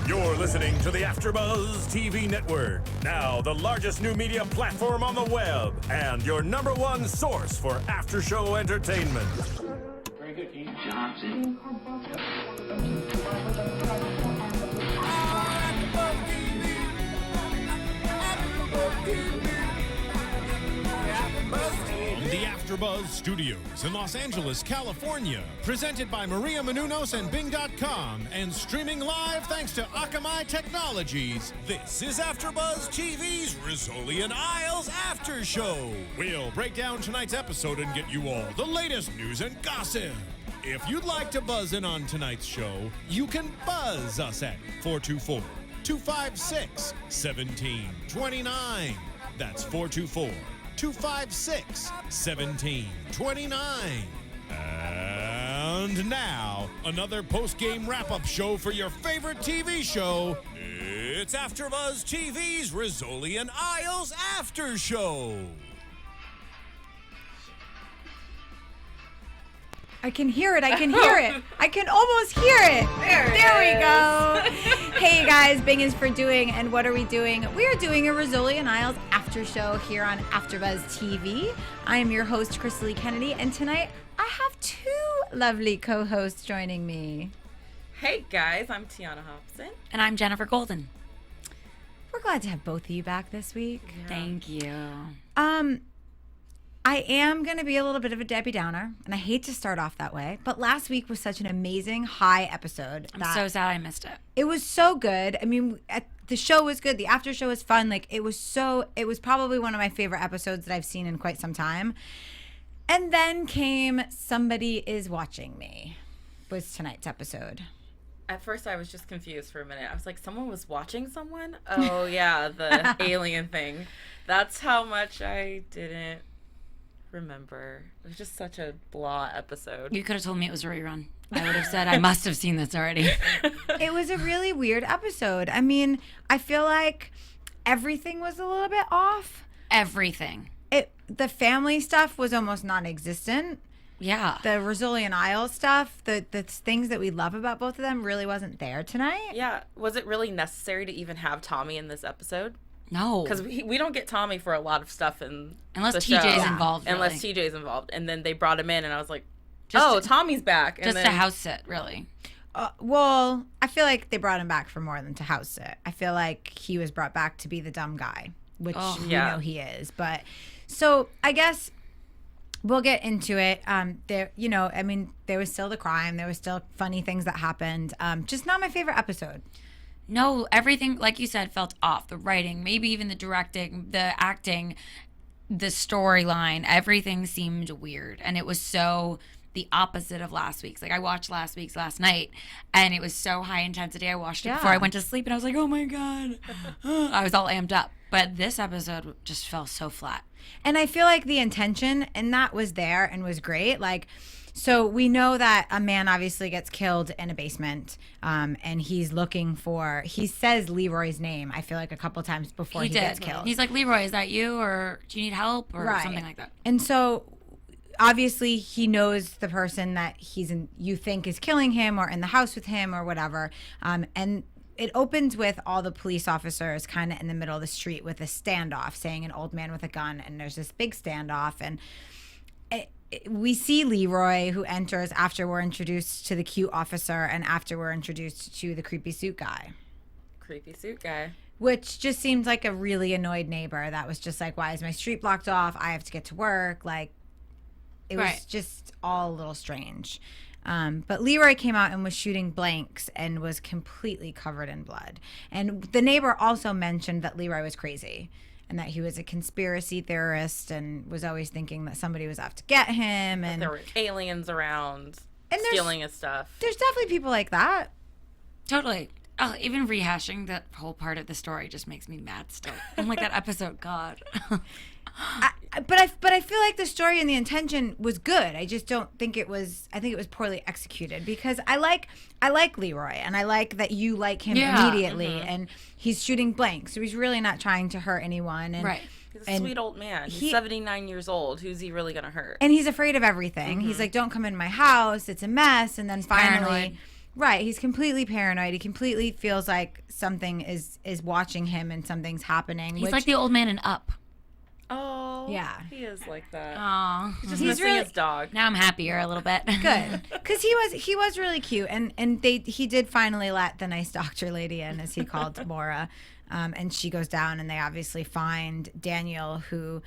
You're listening to the AFTERBUZZ TV Network, now the largest new media platform on the web, and your #1 source for after-show entertainment. Very good, King Johnson. The AFTERBUZZ Studios in Los Angeles, California. Presented by Maria Menounos and Bing.com and streaming live thanks to Akamai Technologies. This is AFTERBUZZ TV's Rizzoli Isles After Show. We'll break down tonight's episode and get you all the latest news and gossip. If you'd like to buzz in on tonight's show, you can buzz us at 424-256-1729. That's 424-256-1729. And now, another post-game wrap-up show for your favorite TV show. It's AFTERBUZZ TV's Rizzoli Isles After Show. I can hear it. I can hear it. I can almost hear it. There we go. Hey guys, Bing is for doing, and what are we doing? We are doing a Rizzoli Isles after show here on AFTERBUZZ TV. I am your host, Krisily Kennedy, and tonight I have two lovely co-hosts joining me. Hey guys, I'm Tiona Hobson. And I'm Jenifer Golden. We're glad to have both of you back this week. Yeah. Thank you. I am going to be a little bit of a Debbie Downer, and I hate to start off that way, but last week was such an amazing high episode. I'm so sad I missed it. It was so good. I mean, the show was good. The after show was fun. Like, it was probably one of my favorite episodes that I've seen in quite some time. And then came Somebody Is Watching Me, was tonight's episode. At first I was just confused for a minute. I was like, someone was watching someone? Oh yeah, the alien thing. That's how much I didn't remember. It was just such a blah episode. You could have told me it was a rerun. I would have said I must have seen this already. It was a really weird episode. I mean, I feel like everything was a little bit off. Everything. The family stuff was almost non-existent. Yeah. The Rizzoli Isles stuff, the things that we love about both of them really wasn't there tonight. Yeah. Was it really necessary to even have Tommy in this episode? No. Because we don't get Tommy for a lot of stuff in Unless the TJ's show. involved, really. Unless TJ's involved. And then they brought him in and I was like, Just Tommy's back. And Just then, a house sit, really. Well, I feel like they brought him back for more than to house sit. I feel like he was brought back to be the dumb guy, which we know he is. But so I guess we'll get into it. There was still the crime. There was still funny things that happened. Just not my favorite episode. No, everything, like you said, felt off. The writing, maybe even the directing, the acting, the storyline, everything seemed weird. And it was so the opposite of last week's. Like, I watched last week's last night, and it was so high intensity. I watched it before I went to sleep, and I was like, oh my God. I was all amped up. But this episode just fell so flat. And I feel like the intention in that was there and was great. Like, so we know that a man obviously gets killed in a basement, and he says Leroy's name, I feel like a couple times before he gets killed. He's like, Leroy, is that you? Or do you need help? Or something like that. And so obviously he knows the person that you think is killing him or in the house with him or whatever. And it opens with all the police officers kind of in the middle of the street with a standoff, saying an old man with a gun, and there's this big standoff, and we see Leroy, who enters after we're introduced to the cute officer and after we're introduced to the creepy suit guy. Creepy suit guy. Which just seemed like a really annoyed neighbor that was just like, why is my street blocked off? I have to get to work. Like, it was just all a little strange. But Leroy came out and was shooting blanks and was completely covered in blood. And the neighbor also mentioned that Leroy was crazy and that he was a conspiracy theorist and was always thinking that somebody was out to get him. And there were aliens around stealing his stuff. There's definitely people like that. Totally. Oh, even rehashing that whole part of the story just makes me mad still. I'm like, that episode, God. But I feel like the story and the intention was good. I just don't think it was. I think it was poorly executed because I like Leroy and I like that you like him immediately and he's shooting blanks, so he's really not trying to hurt anyone. And, He's a sweet old man. He's 79 years old. Who's he really gonna hurt? And he's afraid of everything. He's like, "Don't come in my house. It's a mess." And then finally, Right. He's completely paranoid. He completely feels like something is watching him and something's happening. He's like the old man in Up. Oh, Yeah. he is like that. Aw. He's just missing his dog. Now I'm happier a little bit. Good, because he was really cute, and he did finally let the nice doctor lady in, as he called Maura, and she goes down, and they obviously find Daniel, who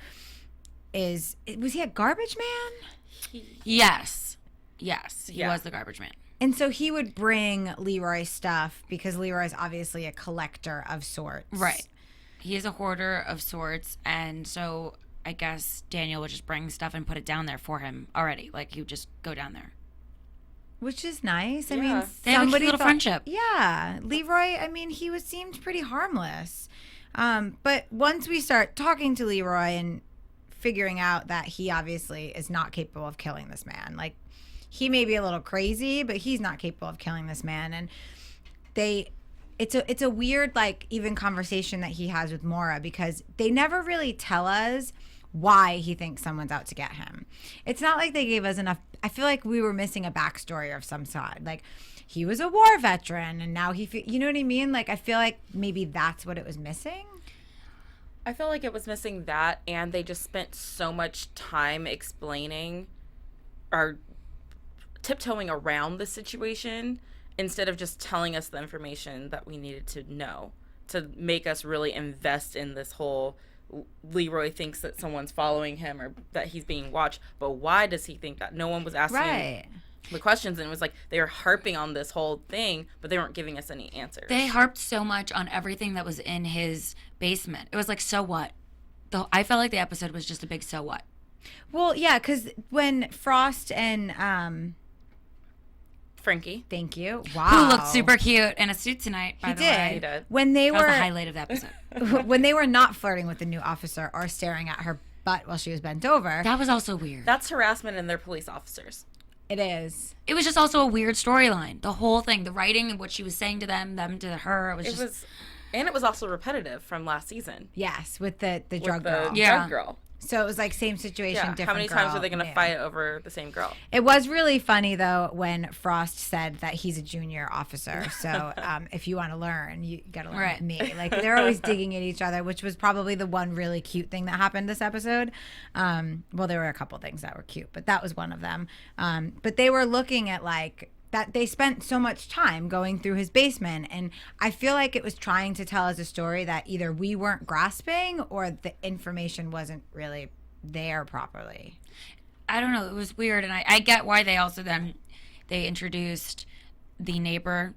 was he a garbage man? Yes, he Yeah. was the garbage man. And so he would bring Leroy stuff because Leroy's obviously a collector of sorts, Right. He is a hoarder of sorts, and so I guess Daniel would just bring stuff and put it down there for him already. Like, he would just go down there. Which is nice. I Yeah. mean, They have a cute somebody little friendship. Yeah, Leroy. I mean, seemed pretty harmless. But once we start talking to Leroy and figuring out that he obviously is not capable of killing this man, like he may be a little crazy, but he's not capable of killing this man, and it's a weird, like, even conversation that he has with Maura, because they never really tell us why he thinks someone's out to get him. It's not like they gave us enough. I feel like we were missing a backstory of some sort. Like, he was a war veteran, and now you know what I mean? Like, I feel like maybe that's what it was missing. I feel like it was missing that, and they just spent so much time explaining or tiptoeing around the situation instead of just telling us the information that we needed to know to make us really invest in this whole Leroy thinks that someone's following him or that he's being watched, but why does he think that? No one was asking the questions, and it was like they were harping on this whole thing, but they weren't giving us any answers. They harped so much on everything that was in his basement. It was like, so what? I felt like the episode was just a big so what. Well, yeah, because when Frost and Frankie. thank you. Wow. Who looked super cute in a suit tonight, by He the did. way. He did. When they That was were the highlight of the episode. when they were not flirting with the new officer or staring at her butt while she was bent over. That was also weird. That's harassment, and they're police officers. It is. It was just also a weird storyline. The whole thing, the writing and what she was saying to them to her. And it was also repetitive from last season. Yes, with the With drug the girl. Yeah. drug girl. So it was like same situation, Yeah. different How many girl, times are they going to new. fight over the same girl? It was really funny though when Frost said that he's a junior officer. So if you want to learn, you got to learn Right. with me. Like they're always digging at each other, which was probably the one really cute thing that happened this episode. Well, there were a couple things that were cute, but that was one of them. But they were looking at like that they spent so much time going through his basement, and I feel like it was trying to tell us a story that either we weren't grasping or the information wasn't really there properly. I don't know. It was weird, and I get why they also then they introduced the neighbor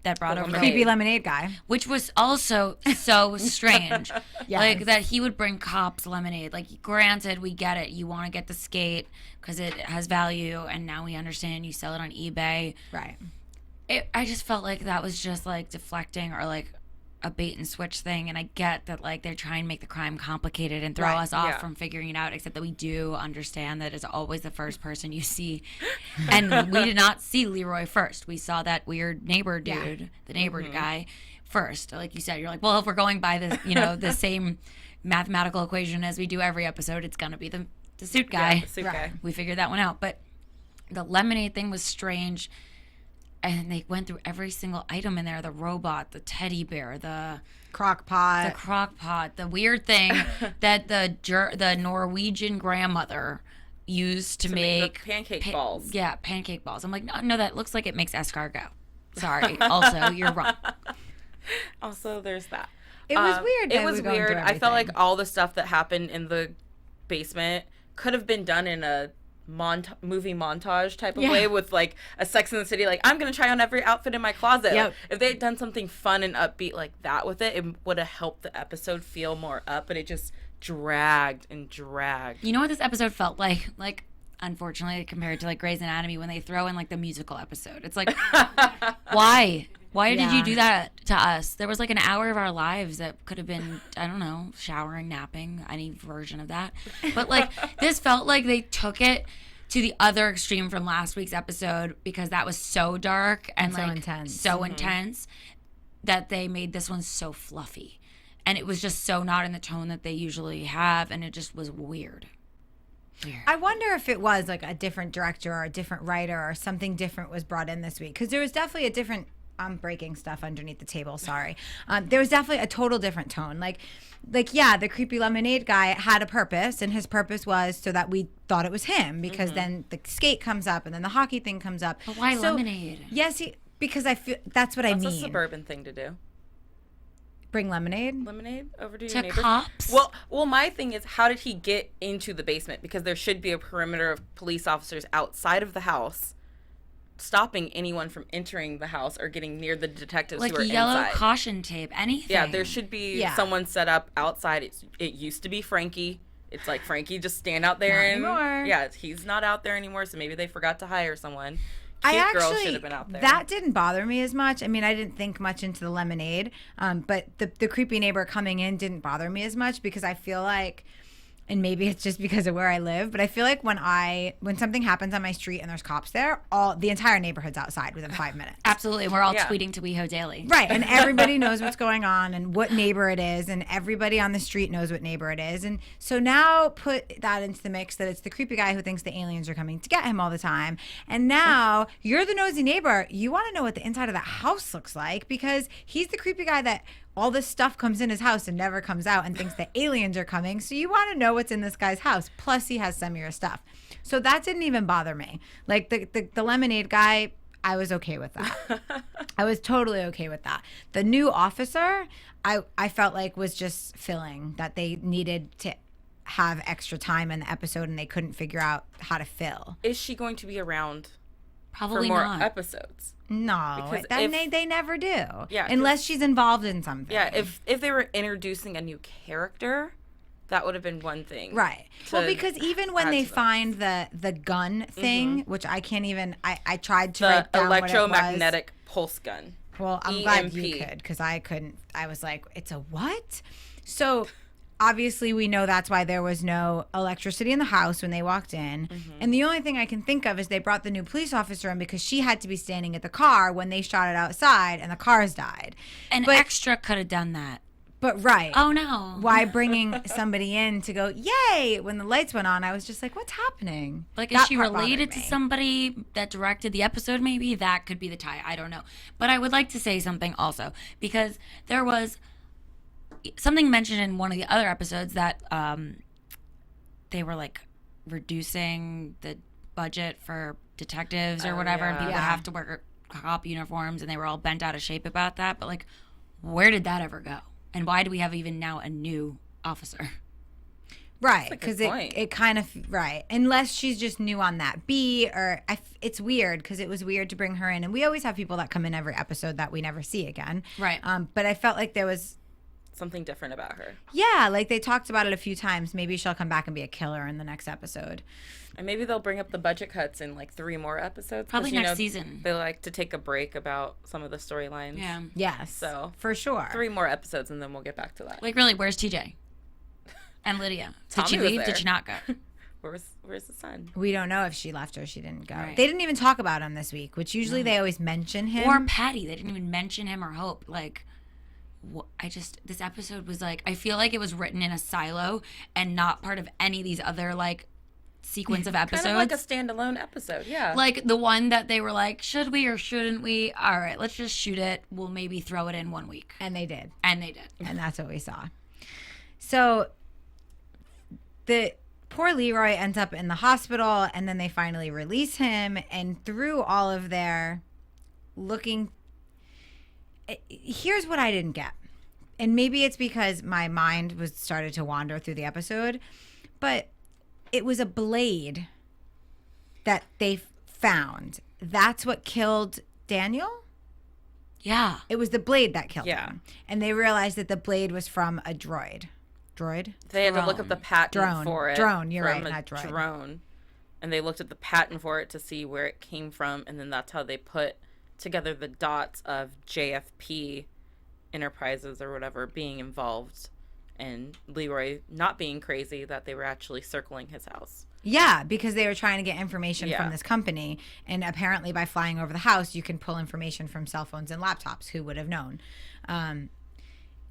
that brought over Creepy lemonade guy. which was also so strange. Yes. Like that he would bring cops lemonade. Like, granted, we get it. You want to get the skate because it has value, and now we understand you sell it on eBay. Right. I just felt like that was just like deflecting or like a bait and switch thing, and I get that like they're trying to make the crime complicated and throw Right, us off yeah. from figuring it out, except that we do understand that it's always the first person you see. And we did not see Leroy first. We saw that weird neighbor dude, the neighbor guy first. Like you said, you're like, well, if we're going by the the same mathematical equation as we do every episode, it's gonna be the suit guy. Yeah, the suit guy. We figured that one out. But the lemonade thing was strange. And they went through every single item in there: the robot, the teddy bear, the Crock pot. crock pot, the weird thing that the Norwegian grandmother used to make the pancake balls. Yeah, pancake balls. I'm like, no, that looks like it makes escargot. Sorry. Also, you're wrong. Also, there's that. It was weird. It that was we were going weird. through I felt like everything. all the stuff that happened in the basement could have been done in a movie montage type of Yeah. way with like a Sex in the City, like I'm gonna try on every outfit in my closet. Yep. Like, if they had done something fun and upbeat like that with it, it would have helped the episode feel more up, but it just dragged and dragged. You know what this episode felt like? Like, unfortunately, compared to like Grey's Anatomy, when they throw in like the musical episode, it's like, why? Why did you Yeah. do that to us? There was like an hour of our lives that could have been, I don't know, showering, napping, any version of that. But like, this felt like they took it to the other extreme from last week's episode, because that was so dark and So like intense. so intense, that they made this one so fluffy. And it was just so not in the tone that they usually have, and it just was weird. Weird. I wonder if it was like a different director or a different writer or something different was brought in this week, because there was definitely a different. I'm breaking stuff underneath the table. Sorry. There was definitely a total different tone. Like, yeah, the creepy lemonade guy had a purpose, and his purpose was so that we thought it was him, because then the skate comes up and then the hockey thing comes up. But why lemonade? Yes, because I feel that's what I mean. That's a suburban thing to do. Bring lemonade. Lemonade over to your To neighbors. cops? Well, my thing is, how did he get into the basement? Because there should be a perimeter of police officers outside of the house, stopping anyone from entering the house or getting near the detectives Like who are yellow inside. caution tape, anything. Yeah, there should be Yeah. someone set up outside. It used to be Frankie. It's like, Frankie, just stand out there. Not anymore. Yeah, he's not out there anymore, so maybe they forgot to hire someone. I Cute girl actually should have been out there. that didn't bother me as much. I mean, I didn't think much into the lemonade, but the creepy neighbor coming in didn't bother me as much, because I feel like, and maybe it's just because of where I live, but I feel like when something happens on my street and there's cops there, the entire neighborhood's outside within 5 minutes. Absolutely. We're all Yeah. tweeting to WeHo daily. Right, and everybody knows what's going on and what neighbor it is, and everybody on the street knows what neighbor it is. And so now put that into the mix that it's the creepy guy who thinks the aliens are coming to get him all the time. And now you're the nosy neighbor. You want to know what the inside of that house looks like, because he's the creepy guy that all this stuff comes in his house and never comes out, and thinks the aliens are coming. So you want to know what's in this guy's house. Plus he has some of your stuff. So that didn't even bother me. Like the lemonade guy, I was okay with that. I was totally okay with that. The new officer, I felt like was just filling, that they needed to have extra time in the episode and they couldn't figure out how to fill. Is she going to be around Probably for more not. episodes? No, Because they never do. Yeah, unless she's involved in something. Yeah, if they were introducing a new character, that would have been one thing. Right. Well, to because even when add they to that. find the gun thing, which I can't even, I tried to The write down what it was. electromagnetic pulse gun. Well, I'm glad EMP. you could, because I couldn't. I was like, it's a what? So obviously we know that's why there was no electricity in the house when they walked in. And the only thing I can think of is they brought the new police officer in because she had to be standing at the car when they shot it outside and the cars died. An But- extra could have done that. But right. Oh, no. Why bringing somebody in to go, yay, when the lights went on? I was just like, what's happening? Like, That is she part bothered related to me. somebody that directed the episode? Maybe that could be the tie. I don't know. But I would like to say something also, because there was something mentioned in one of the other episodes that they were like reducing the budget for detectives or whatever, and yeah. people Yeah. have to wear cop uniforms, and they were all bent out of shape about that. But like, where did that ever go? And why do we have even now a new officer? Right, a good because point. it kind of, right. Unless she's just new on that beat, or it's weird, because it was weird to bring her in. And we always have people that come in every episode that we never see again. Right. But I felt like there was, Something different about her. yeah, like they talked about it a few times. Maybe she'll come back and be a killer in the next episode. And maybe they'll bring up the budget cuts in like 3 more episodes. 'cause, Probably you next know, season. They like to take a break about some of the storylines. Yeah. Yes. So, for sure. 3 more episodes and then we'll get back to that. Like, really, where's TJ? And Lydia? Did she Tommy was leave? there. Did she not go? Where's the son? We don't know if she left or she didn't go. Right. They didn't even talk about him this week, which usually they always mention him. Or Patty. They didn't even mention him or Hope. Like, this episode was like, I feel like it was written in a silo and not part of any of these other, like, sequence of episodes. Kind of like a standalone episode, yeah. Like the one that they were like, should we or shouldn't we? All right, let's just shoot it. We'll maybe throw it in 1 week. And they did. And they did. And that's what we saw. So the poor Leroy ends up in the hospital, and then they finally release him. And through all of their looking, here's what I didn't get. And maybe it's because my mind was started to wander through the episode, but it was a blade that they found. That's what killed Daniel? Yeah. It was the blade that killed Yeah. him. And they realized that the blade was from a droid. Droid? They had to look up the patent Drone. for it. Drone, you're from right, a not droid. Drone. And they looked at the patent for it to see where it came from, and then that's how they put together the dots of JFP Enterprises or whatever being involved, and Leroy not being crazy that they were actually circling his house. Yeah, because they were trying to get information Yeah. from this company. And apparently by flying over the house, you can pull information from cell phones and laptops. Who would have known?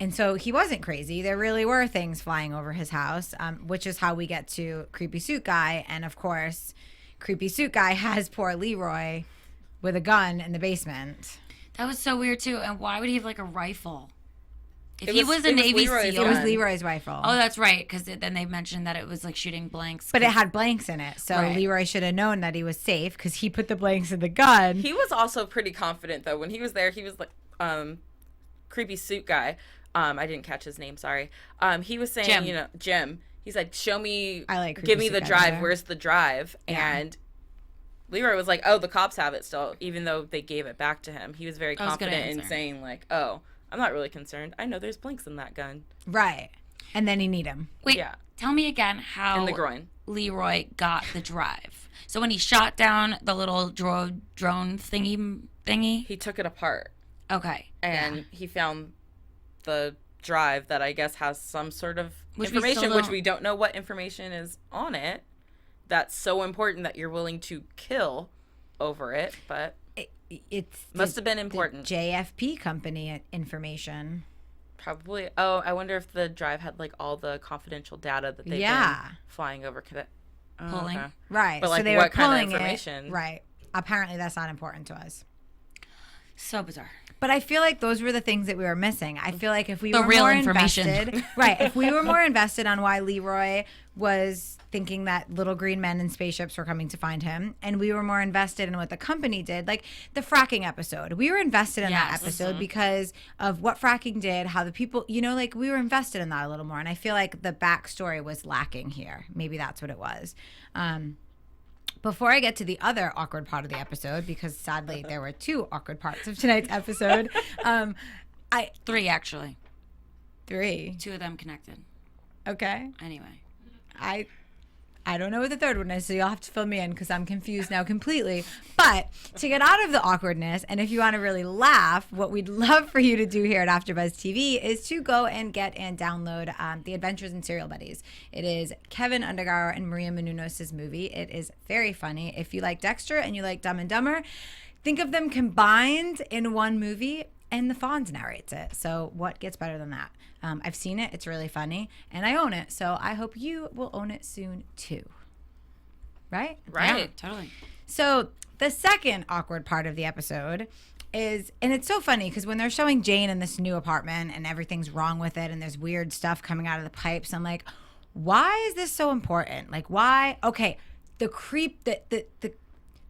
And so he wasn't crazy. There really were things flying over his house, which is how we get to Creepy Suit Guy. And of course, Creepy Suit Guy has poor Leroy with a gun in the basement. That was so weird too. And why would he have like a rifle? If It he was- was a it was Navy Leroy's SEAL. It was gun. Leroy's rifle. Oh, that's right. Because then they mentioned that it was like shooting blanks. But it had blanks in it. So Right. Leroy should have known that he was safe because he put the blanks in the gun. He was also pretty confident though. When he was there, he was like, Creepy Suit Guy. I didn't catch his name. Sorry. He was saying, Jim. Jim. He's like, show me. I like Creepy give me Suit the Guy drive. better. Where's the drive? Yeah. And Leroy was like, oh, the cops have it still, even though they gave it back to him. He was very That was a good confident in answer. saying like, oh, I'm not really concerned. I know there's blanks in that gun. Right. And then he need him. Wait, Yeah. tell me again how In the groin. Leroy got the drive. So when he shot down the little drone thingy. He took it apart Okay. and he found the drive that I guess has some sort of Which we information, still which don't- we don't know what information is on it. That's so important that you're willing to kill over it, but It's must have been the important. JFP company information. Probably. Oh, I wonder if the drive had like all the confidential data that they've Yeah. been flying over. Pulling. Okay. Right. But, so like, they what were kind of pulling information? it. Right. Apparently that's not important to us. So bizarre. But I feel like those were the things that we were missing. I feel like if we The were real more information. invested, right? If we were more invested on why Leroy was thinking that little green men in spaceships were coming to find him, and we were more invested in what the company did, like the fracking episode, we were invested in that Yes. episode because of what fracking did, how the people, like we were invested in that a little more. And I feel like the backstory was lacking here. Maybe that's what it was. Before I get to the other awkward part of the episode, because sadly there were two awkward parts of tonight's episode, 3 actually. 3. 2 of them connected. Okay. Anyway. I don't know what the third one is, so you'll have to fill me in because I'm confused now completely. But to get out of the awkwardness, and if you want to really laugh, what we'd love for you to do here at AfterBuzz TV is to go and get and download The Adventures in Serial Buddies. It is Kevin Undergaro and Maria Menounos' movie. It is very funny. If you like Dexter and you like Dumb and Dumber, think of them combined in one movie, and the Fonz narrates it. So what gets better than that? I've seen it. It's really funny. And I own it. So I hope you will own it soon, too. Right? Right. Yeah, totally. So the second awkward part of the episode is, and it's so funny because when they're showing Jane in this new apartment and everything's wrong with it and there's weird stuff coming out of the pipes, I'm like, why is this so important? Like, why? Okay, the creep,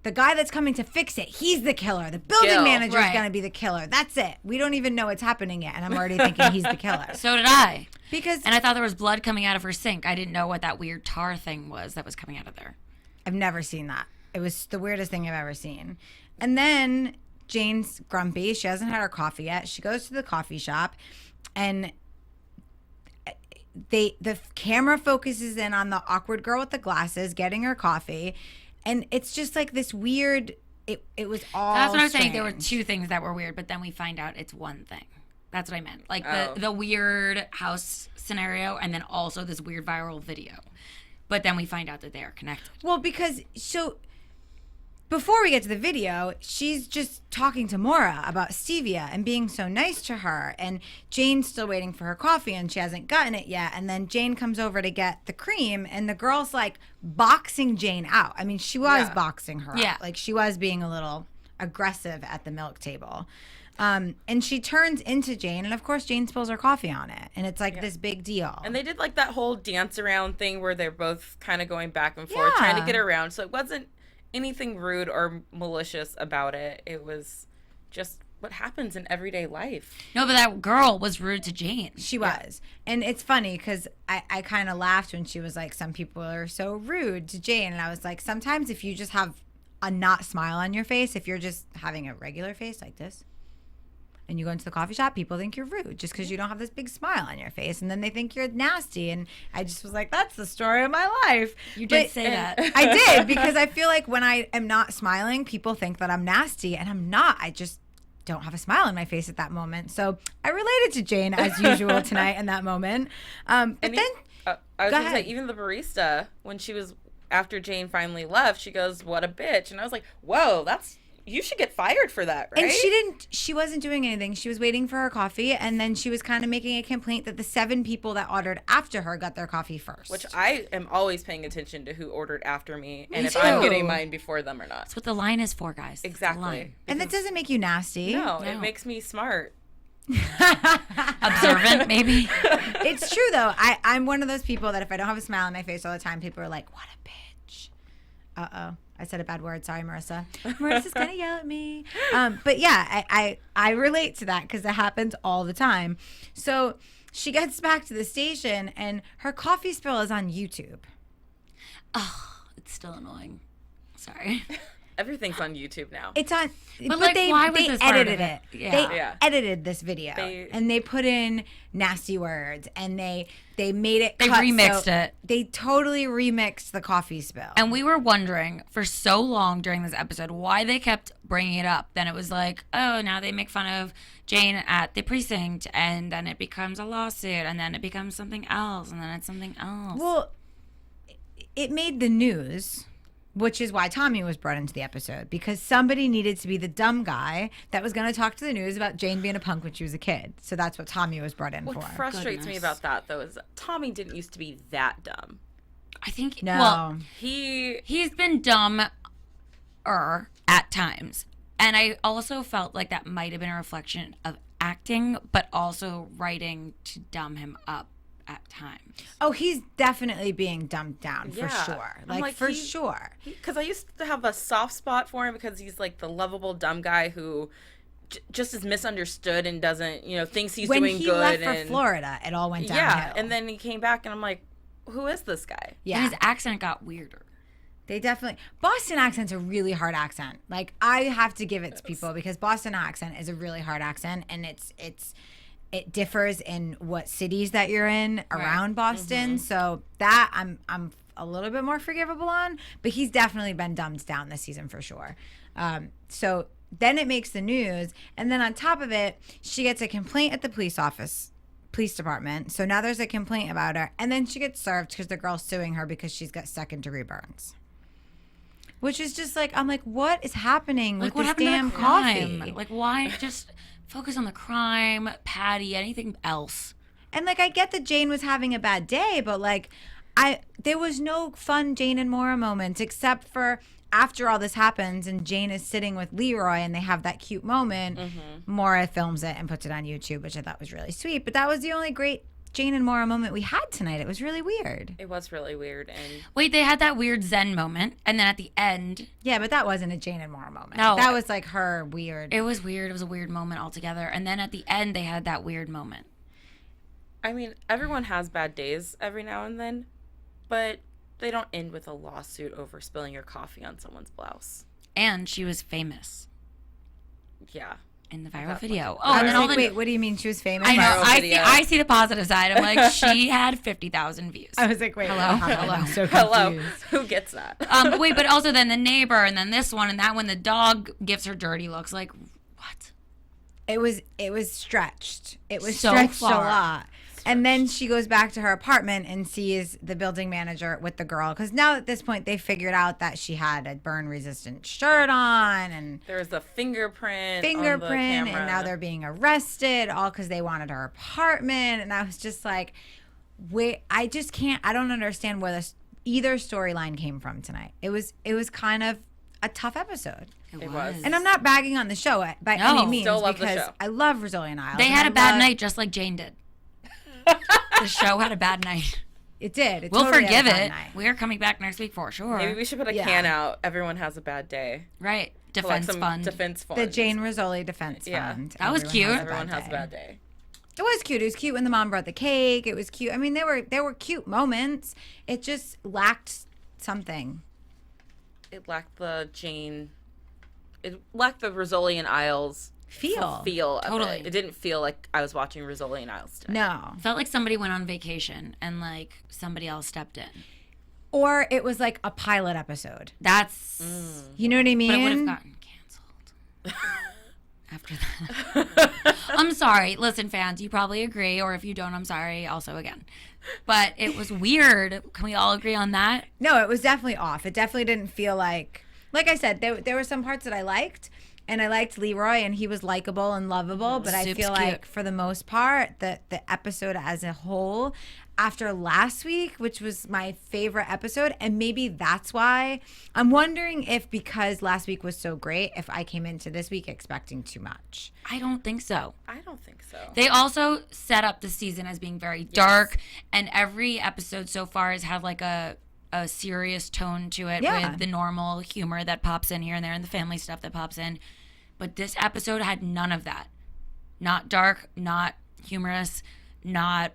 the guy that's coming to fix it, he's the killer. The building Gil. manager's Right. going to be the killer. That's it. We don't even know what's happening yet, and I'm already thinking he's the killer. So did I. Because And I thought there was blood coming out of her sink. I didn't know what that weird tar thing was that was coming out of there. I've never seen that. It was the weirdest thing I've ever seen. And then Jane's grumpy. She hasn't had her coffee yet. She goes to the coffee shop, and the camera focuses in on the awkward girl with the glasses getting her coffee, and it's just like this weird. It was all. That's what I was saying. There were strange. 2 things that were weird, but then we find out it's one thing. That's what I meant. Like Oh. the weird house scenario, and then also this weird viral video. But then we find out that they are connected. Well, because before we get to the video, she's just talking to Maura about Stevia and being so nice to her. And Jane's still waiting for her coffee and she hasn't gotten it yet. And then Jane comes over to get the cream and the girl's like boxing Jane out. I mean, she was Yeah. boxing her Yeah. out. Like she was being a little aggressive at the milk table. And she turns into Jane, and of course Jane spills her coffee on it. And it's like this big deal. And they did like that whole dance around thing where they're both kind of going back and forth, Yeah. trying to get around. So it wasn't anything rude or malicious about it. It was just what happens in everyday life. No, but that girl was rude to Jane. She was. And it's funny because I kind of laughed when she was like, some people are so rude to Jane. And I was like, sometimes if you just have a not smile on your face, if you're just having a regular face like this, and you go into the coffee shop, people think you're rude just because you don't have this big smile on your face. And then they think you're nasty. And I just was like, that's the story of my life. You did But- say that. I did, because I feel like when I am not smiling, people think that I'm nasty. And I'm not. I just don't have a smile on my face at that moment. So I related to Jane as usual tonight in that moment. But And then... I was Go going to say, ahead. even the barista, when she was, after Jane finally left, she goes, what a bitch. And I was like, whoa, that's, you should get fired for that, right? And she wasn't doing anything. She was waiting for her coffee, and then she was kind of making a complaint that the 7 people that ordered after her got their coffee first. Which I am always paying attention to who ordered after me and if too. I'm getting mine before them or not. That's what the line is for, guys. It's the Exactly. line. And that doesn't make you nasty. No, it makes me smart. Observant, maybe. It's true, though. I'm one of those people that if I don't have a smile on my face all the time, people are like, what a bitch. Uh-oh. I said a bad word. Sorry, Marissa. Marissa's going to yell at me. But yeah, I relate to that because it happens all the time. So she gets back to the station and her coffee spill is on YouTube. Oh, it's still annoying. Sorry. Everything's on YouTube now. It's on, but like, why was they this part edited of it. it? Yeah. They Yeah. edited this video and they put in nasty words and they made it. They cut remixed so it. They totally remixed the coffee spill. And we were wondering for so long during this episode why they kept bringing it up. Then it was like, oh, now they make fun of Jane at the precinct, and then it becomes a lawsuit, and then it becomes something else, and then it's something else. Well, it made the news, which is why Tommy was brought into the episode, because somebody needed to be the dumb guy that was going to talk to the news about Jane being a punk when she was a kid. So that's what Tommy was brought in What for. frustrates me about that, though, is Tommy didn't used to be that dumb. I think, No. well, He's been dumb at times. And I also felt like that might have been a reflection of acting, but also writing to dumb him up at times. Oh, he's definitely being dumbed down for Yeah. sure. I'm Like, for sure. Because I used to have a soft spot for him because he's like the lovable dumb guy who just is misunderstood and doesn't, thinks he's When doing he good. left for and Florida, it all went downhill. yeah, and then he came back and I'm like, who is this guy? yeah. And his accent got weirder. They definitely Boston accent's a really hard accent. Like I have to give it to people because Boston accent is a really hard accent, and it differs in what cities that you're in around Boston. So that I'm a little bit more forgivable on, but he's definitely been dumbed down this season for sure. So then it makes the news, and then on top of it, she gets a complaint at the police department. So now there's a complaint about her, and then she gets served because the girl's suing her because she's got second-degree burns. Which is just like, I'm like, what is happening with Like, what this happened to damn the crime? coffee? Like, why just focus on the crime, Patty, anything else? And like, I get that Jane was having a bad day, but like, there was no fun Jane and Maura moments except for after all this happens and Jane is sitting with Leroy and they have that cute moment. Maura films it and puts it on YouTube, which I thought was really sweet. But that was the only great Jane and Maura moment we had tonight. It was really weird. It was really weird. And Wait, they had that weird Zen moment, and then at the end, Yeah, but that wasn't a Jane and Maura moment. No. That was like her weird. it was weird. It was a weird moment altogether. And then at the end, they had that weird moment. I mean, everyone has bad days every now and then, but they don't end with a lawsuit over spilling your coffee on someone's blouse. And she was famous Yeah. in the viral That video. was- Oh, I and was then all like, the wait, what do you mean she was famous? I know. viral I video. see the positive side. I'm like, she had 50,000 views. I was like, wait, Hello? what happened? Hello? I'm so Hello. confused. Who gets that? Wait, but also then the neighbor, and then this one, and that one. The dog gives her dirty looks. Like, what? It was stretched. It was So stretched far. a lot. And then she goes back to her apartment and sees the building manager with the girl. Because now at this point, they figured out that she had a burn-resistant shirt on and There was a fingerprint. fingerprint. on the And camera. now they're being arrested, all because they wanted her apartment. And I was just like, wait, I just can't. I don't understand where either storyline came from tonight. It was kind of a tough episode. It was. And I'm not bagging on the show by No. any means Still love the because show. I love Rizzoli Isles. They and had I a bad love- night, just like Jane did. The show had a bad night. It did. It We'll totally had a forgive bad it. night. We are coming back next week for sure. Maybe we should put a Yeah. can out. Everyone has a bad day. Right. Collect Defense some fund. Defense fund. The Jane Rizzoli Defense Yeah. Fund. That was cute. Everyone has a bad day. It was cute. It was cute when the mom brought the cake. It was cute. I mean, there were cute moments. It just lacked something. It lacked the Jane. It lacked the Rizzoli and Isles feel of Totally. it. It didn't feel like I was watching Rizzoli and Isles today. No. Felt like somebody went on vacation and like somebody else stepped in. Or it was like a pilot episode. That's. You know what I mean? But it would have gotten canceled. After that. I'm sorry. Listen, fans, you probably agree, or if you don't, I'm sorry also again. But it was weird. Can we all agree on that? No, it was definitely off. It definitely didn't feel like like I said, there were some parts that I liked. And I liked Leroy, and he was likable and lovable. But I feel like, for the most part, the episode as a whole, after last week, which was my favorite episode, and maybe that's why, I'm wondering if because last week was so great, if I came into this week expecting too much. I don't think so. I don't think so. They also set up the season as being very dark, and every episode so far has had like a serious tone to it with the normal humor that pops in here and there and the family stuff that pops in. But this episode had none of that. Not dark, not humorous, not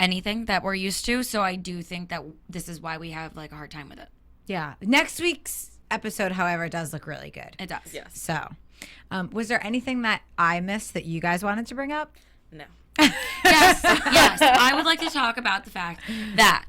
anything that we're used to. So I do think that this is why we have like a hard time with it. Yeah. Next week's episode, however, does look really good. It does. Yes. So, was there anything that I missed that you guys wanted to bring up? No. Yes. I would like to talk about the fact that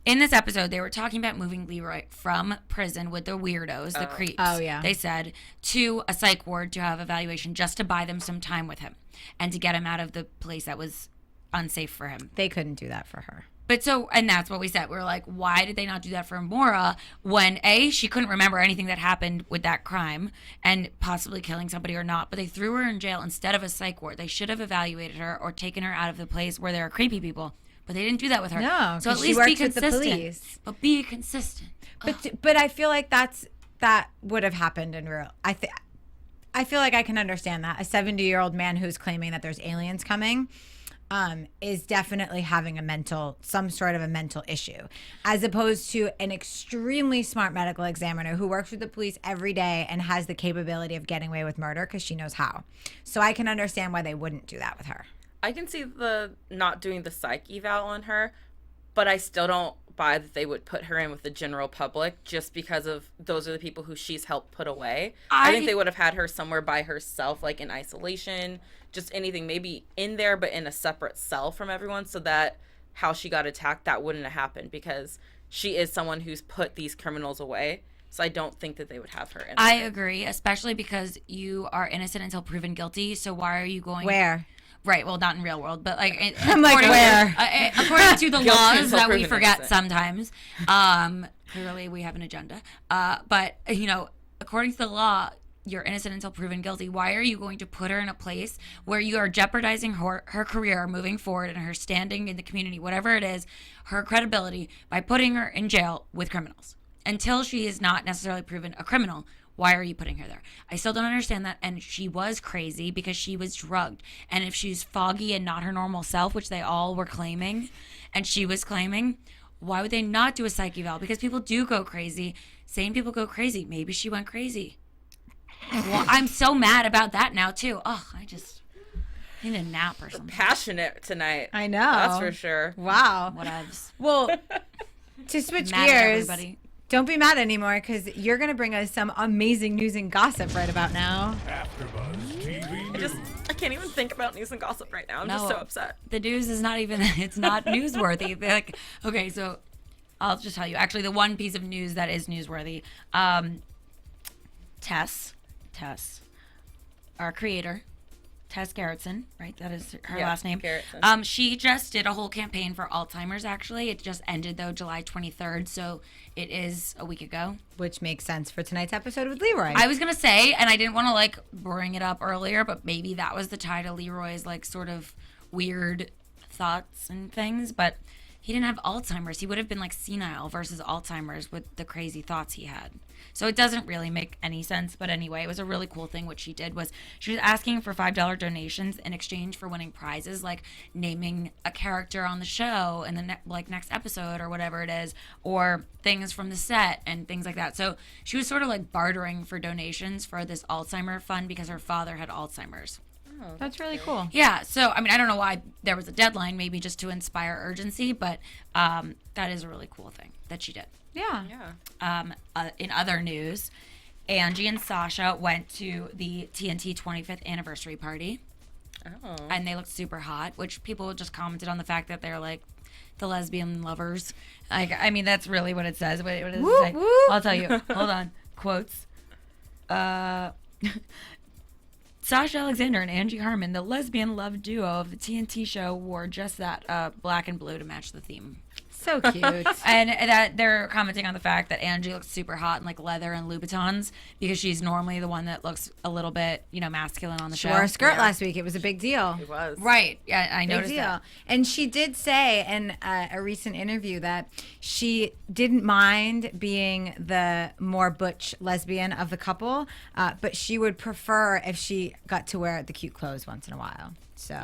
in this episode, they were talking about moving Leroy from prison with the weirdos, the creeps, they said, to a psych ward to have evaluation just to buy them some time with him and to get him out of the place that was unsafe for him. They couldn't do that for her. But and that's what we said. We were like, why did they not do that for Maura when, A, she couldn't remember anything that happened with that crime and possibly killing somebody or not, but they threw her in jail instead of a psych ward. They should have evaluated her or taken her out of the place where there are creepy people. But they didn't do that with her. No, so at she least works be with the consistent. police. But be consistent. But I feel like that would have happened in real. I feel like I can understand that. A 70-year-old man who's claiming that there's aliens coming is definitely having some sort of a mental issue, as opposed to an extremely smart medical examiner who works with the police every day and has the capability of getting away with murder because she knows how. So I can understand why they wouldn't do that with her. I can see the not doing the psych eval on her, but I still don't buy that they would put her in with the general public just because of those are the people who she's helped put away. I think they would have had her somewhere by herself, like in isolation, just anything, maybe in there, but in a separate cell from everyone, so that how she got attacked, that wouldn't have happened because she is someone who's put these criminals away. So I don't think that they would have her in. I agree, especially because you are innocent until proven guilty. So why are you going... Where? Right, well, not in real world, but like... I'm like, where? According to the laws that we proven forget innocent. sometimes. Clearly, we have an agenda. But, according to the law, you're innocent until proven guilty. Why are you going to put her in a place where you are jeopardizing her career moving forward and her standing in the community, whatever it is, her credibility, by putting her in jail with criminals? Until she is not necessarily proven a criminal, why are you putting her there? I still don't understand that. And she was crazy because she was drugged. And if she's foggy and not her normal self, which they all were claiming, and she was claiming, why would they not do a psych eval? Because people do go crazy. Sane people go crazy. Maybe she went crazy. Well, I'm so mad about that now, too. Oh, I just need a nap or something. Passionate tonight. I know. That's for sure. Wow. Whatevs. Well, to switch Mad at gears, everybody. don't be mad anymore because you're going to bring us some amazing news and gossip right about now. AfterBuzz TV News. I can't even think about news and gossip right now. I'm just so upset. The news is not even, it's not newsworthy. They're like, okay, so I'll just tell you. Actually, the one piece of news that is newsworthy, Tess, our creator, Tess Gerritsen, right? That is her last name. Gerritsen. She just did a whole campaign for Alzheimer's, actually. It just ended, though, July 23rd, so it is a week ago. Which makes sense for tonight's episode with Leroy. I was going to say, and I didn't want to, bring it up earlier, but maybe that was the tie to Leroy's, sort of weird thoughts and things, but he didn't have Alzheimer's. He would have been, senile versus Alzheimer's with the crazy thoughts he had. So it doesn't really make any sense. But anyway, it was a really cool thing. What she did was she was asking for $5 donations in exchange for winning prizes, like naming a character on the show in the next episode or whatever it is, or things from the set and things like that. So she was sort of bartering for donations for this Alzheimer fund because her father had Alzheimer's. That's really cool. Yeah, so, I don't know why there was a deadline, maybe just to inspire urgency, but that is a really cool thing that she did. Yeah. In other news, Angie and Sasha went to the TNT 25th anniversary party. Oh. And they looked super hot, which people just commented on the fact that they're the lesbian lovers. That's really what it says. What does it say? Woo. I'll tell you. Hold on. Quotes. Sasha Alexander and Angie Harmon, the lesbian love duo of the TNT show, wore just that, black and blue to match the theme. So cute. And that they're commenting on the fact that Angie looks super hot in like leather and Louboutins because she's normally the one that looks a little bit, masculine on the She show. wore a skirt last week. It was a big deal. It was. Right. Yeah, I Big noticed deal. that. And she did say in a recent interview that she didn't mind being the more butch lesbian of the couple, but she would prefer if she got to wear the cute clothes once in a while. So,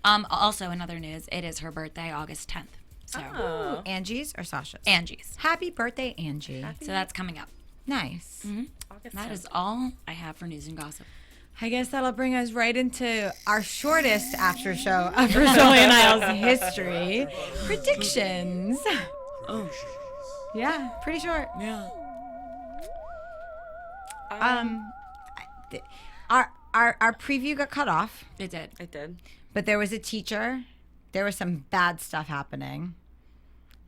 Also, in other news, it is her birthday, August 10th. So, Oh. Angie's or Sasha's? Angie's. Happy birthday, Angie. So that's coming up. Nice. August That 10th. is all I have for news and gossip. I guess that'll bring us right into our shortest after show of Rizzoli Isles history. Predictions. Oh. Yeah, pretty short. Yeah. Our preview got cut off, It did. I did. but there was a teacher. There was some bad stuff happening.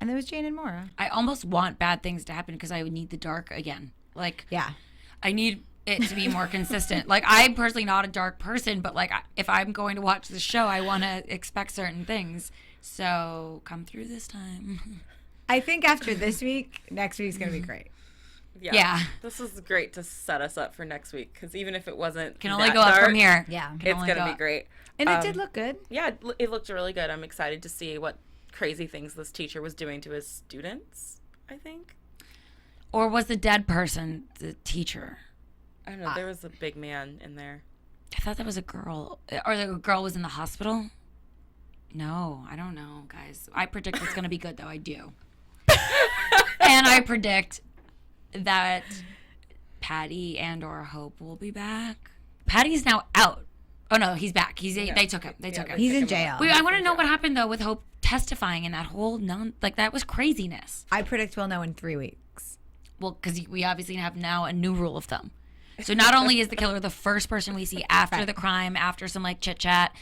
And there was Jane and Maura. I almost want bad things to happen because I would need the dark again. Like, Yeah. I need it to be more consistent. Like, I'm personally not a dark person, but like, if I'm going to watch the show, I want to expect certain things. So come through this time. I think after this week, next week's going to be great. Yeah. This is great to set us up for next week because even if it wasn't Can only that go up dark, from here. Yeah. Can it's only gonna go be up. great. And it did look good. Yeah, it looked really good. I'm excited to see what crazy things this teacher was doing to his students, I think. Or was the dead person the teacher? I don't know. There was a big man in there. I thought that was a girl. Or the girl was in the hospital? No, I don't know, guys. I predict it's going to be good, though. I do. And I predict that Patty and or Hope will be back. Patty's now out. Oh, no, he's back. They took him. They took him. He's in jail. Wait, I want to know what happened, though, with Hope testifying in that whole that was craziness. I predict we'll know in 3 weeks. Well, because we obviously have now a new rule of thumb. So not only is the killer the first person we see after the crime, after some like chit chat,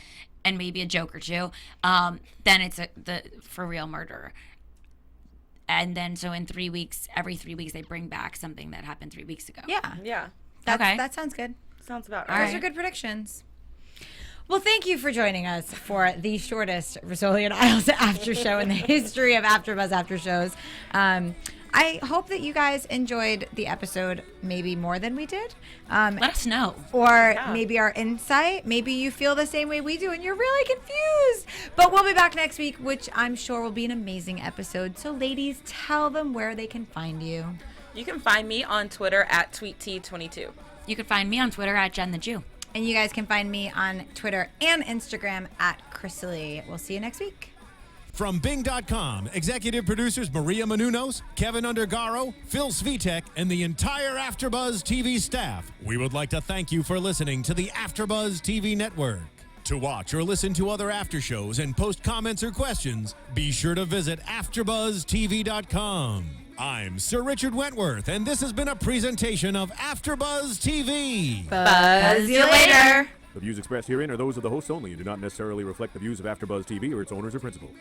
and maybe a joke or two, then it's the for real murderer. And then so in 3 weeks, every 3 weeks they bring back something that happened 3 weeks ago. Yeah. Yeah, Okay. That sounds good. sounds about All right. Those are good predictions. Well, thank you for joining us for the shortest Rizzoli Isles after show in the history of AfterBuzz after shows. I hope that you guys enjoyed the episode maybe more than we did. Let us know. Or maybe our insight. Maybe you feel the same way we do and you're really confused. But we'll be back next week, which I'm sure will be an amazing episode. So, ladies, tell them where they can find you. You can find me on Twitter at TweetT22. You can find me on Twitter at Jen the Jew. And you guys can find me on Twitter and Instagram at Krisily. We'll see you next week. From Bing.com, executive producers Maria Menounos, Kevin Undergaro, Phil Svitek, and the entire AfterBuzz TV staff, we would like to thank you for listening to the AfterBuzz TV network. To watch or listen to other after shows and post comments or questions, be sure to visit AfterBuzzTV.com. I'm Sir Richard Wentworth, and this has been a presentation of AfterBuzz TV. Buzz you later. The views expressed herein are those of the hosts only and do not necessarily reflect the views of AfterBuzz TV or its owners or principals.